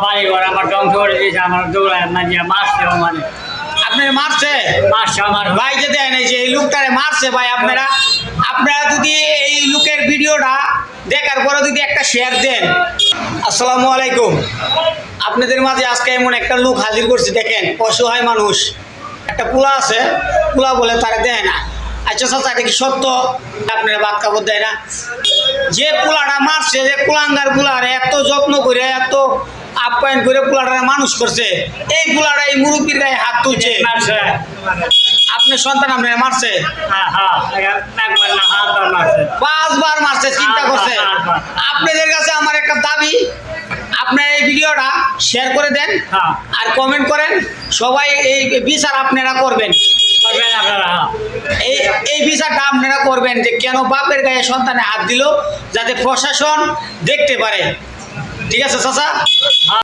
বাড়ি ঘর আমার ধ্বংস করে দিয়েছে, আমার দৌড়ায় মাঝে মারছে মানে আপনার মারছে মারছে আমার ভাই যে দেন এই যে এই লোকটারে মারছে ভাই আপনারা আপনারা যদি এই লোকের ভিডিওটা দেখার পরে যদি একটা শেয়ার দেন। আসসালামু আলাইকুম। আপনাদের মাঝে আজকে এমন একটা লোক হাজির করছি, দেখেন অসহায় মানুষ, একটা পোলা আছে, পোলা বলে তারা দেয় না। আচ্ছা চাচা এটা কি সত্য? আপনারা বাদ কাপড় দেয় না? যে পোলাটা মারছে, যে কুলাঙ্গার পোলার এত যত্ন করে এত আপ্যায়ন করে পোলাটা মানুষ করছে, এই পোলাটা এই মুরব্বীর গায়ে হাত তুলছে, মারছে। আপনার সন্তান আপনার মারছে, হ্যাঁ হ্যাঁ, একবার না হাতবার মারছে। 5 বার মারছে, চিন্তা করছে। আপনাদের কাছে আমার একটা দাবি, আপনারা এই ভিডিওটা শেয়ার করে দেন হ্যাঁ। আর কমেন্ট করেন, সবাই এই বিচার আপনারা করবেন। করবেন আপনারা, হ্যাঁ। এই এই বিচারটা আপনারা করবেন যে কেন বাপের গায়ে সন্তানে হাত দিল, যাতে প্রশাসন দেখতে পারে। ঠিক আছে চাচা?